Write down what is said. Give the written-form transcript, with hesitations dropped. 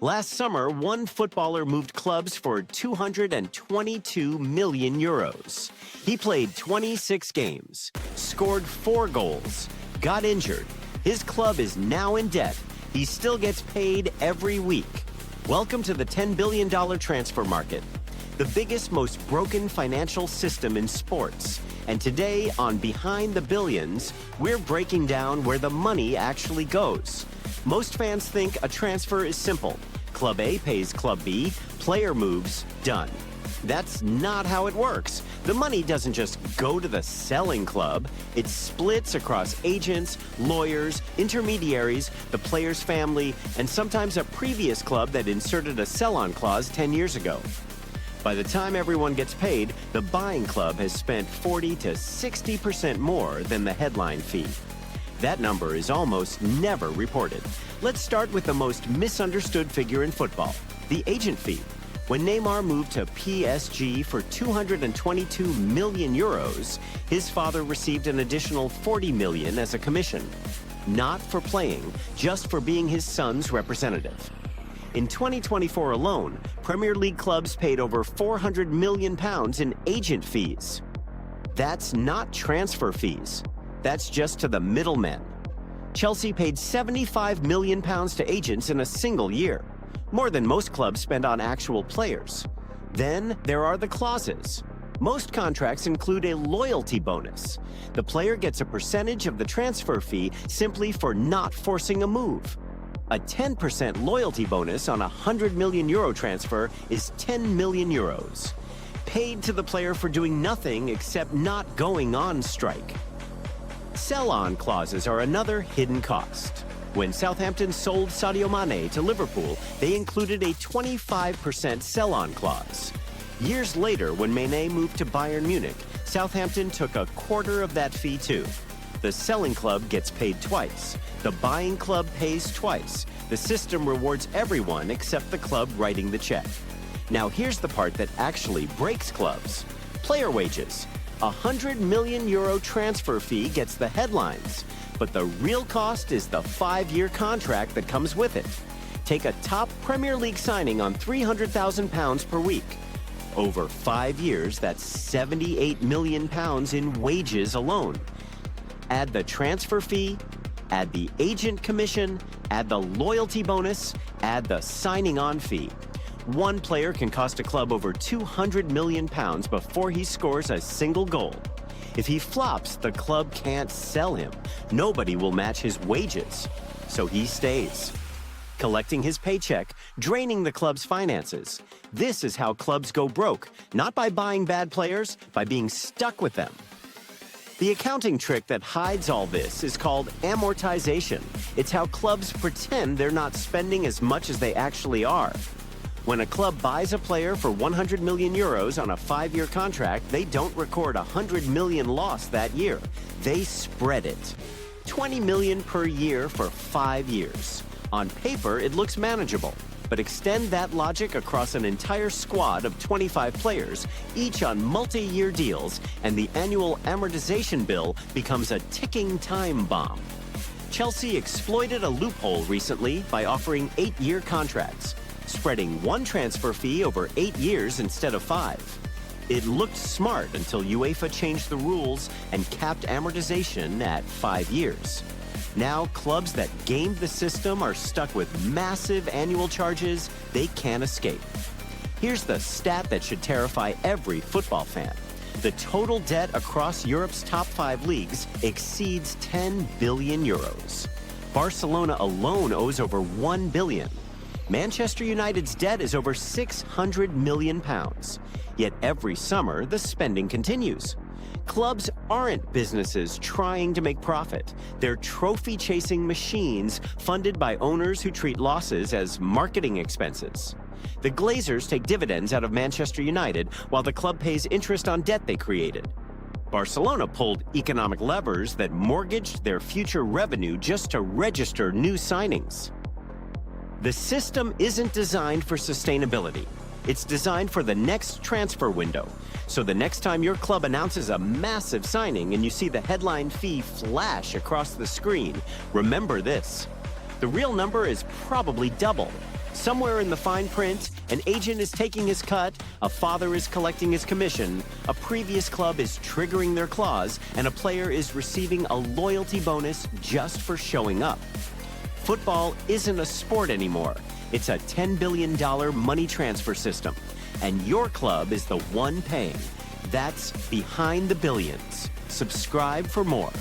Last summer, one footballer moved clubs for 222 million euros. He played 26 games, scored 4 goals, got injured. His club is now in debt. He still gets paid every week. Welcome to the $10 billion transfer market, the biggest, most broken financial system in sports. And today on Behind the Billions, we're breaking down where the money actually goes. Most fans think a transfer is simple. Club A pays Club B, player moves, done. That's not how it works. The money doesn't just go to the selling club. It splits across agents, lawyers, intermediaries, the player's family, and sometimes a previous club that inserted a sell-on clause 10 years ago. By the time everyone gets paid, the buying club has spent 40 to 60% more than the headline fee. That number is almost never reported. Let's start with the most misunderstood figure in football, the agent fee. When Neymar moved to PSG for 222 million euros, his father received an additional 40 million as a commission. Not for playing, just for being his son's representative. In 2024 alone, Premier League clubs paid over £400 million in agent fees. That's not transfer fees. That's just to the middlemen. Chelsea paid £75 million to agents in a single year, more than most clubs spend on actual players. Then there are the clauses. Most contracts include a loyalty bonus. The player gets a percentage of the transfer fee simply for not forcing a move. A 10% loyalty bonus on a €100 million transfer is 10 million euros, paid to the player for doing nothing except not going on strike. Sell-on clauses are another hidden cost. When Southampton sold Sadio Mane to Liverpool, they included a 25% sell-on clause. Years later, when Mane moved to Bayern Munich, Southampton took a quarter of that fee too. The selling club gets paid twice. The buying club pays twice. The system rewards everyone except the club writing the check. Now here's the part that actually breaks clubs. Player wages. A €100 million transfer fee gets the headlines, but the real cost is the 5-year contract that comes with it. Take a top Premier League signing on £300,000 per week. Over 5 years, that's £78 million in wages alone. Add the transfer fee, add the agent commission, add the loyalty bonus, add the signing on fee. One player can cost a club over £200 million before he scores a single goal. If he flops, the club can't sell him. Nobody will match his wages. So he stays, collecting his paycheck, draining the club's finances. This is how clubs go broke, not by buying bad players, by being stuck with them. The accounting trick that hides all this is called amortization. It's how clubs pretend they're not spending as much as they actually are. When a club buys a player for €100 million on a 5-year contract, they don't record $100 million loss that year. They spread it. $20 million per year for 5 years. On paper, it looks manageable. But extend that logic across an entire squad of 25 players, each on multi-year deals, and the annual amortization bill becomes a ticking time bomb. Chelsea exploited a loophole recently by offering 8-year contracts, spreading one transfer fee over 8 years instead of 5. It looked smart until UEFA changed the rules and capped amortization at 5 years. Now, clubs that gamed the system are stuck with massive annual charges they can't escape. Here's the stat that should terrify every football fan. The total debt across Europe's top 5 leagues exceeds 10 billion euros. Barcelona alone owes over 1 billion. Manchester United's debt is over £600 million. Yet every summer, the spending continues. Clubs aren't businesses trying to make profit. They're trophy-chasing machines funded by owners who treat losses as marketing expenses. The Glazers take dividends out of Manchester United while the club pays interest on debt they created. Barcelona pulled economic levers that mortgaged their future revenue just to register new signings. The system isn't designed for sustainability. It's designed for the next transfer window. So the next time your club announces a massive signing and you see the headline fee flash across the screen, remember this. The real number is probably double. Somewhere in the fine print, an agent is taking his cut, a father is collecting his commission, a previous club is triggering their clause, and a player is receiving a loyalty bonus just for showing up. Football isn't a sport anymore. It's a $10 billion money transfer system, and your club is the one paying. That's Behind the Billions. Subscribe for more.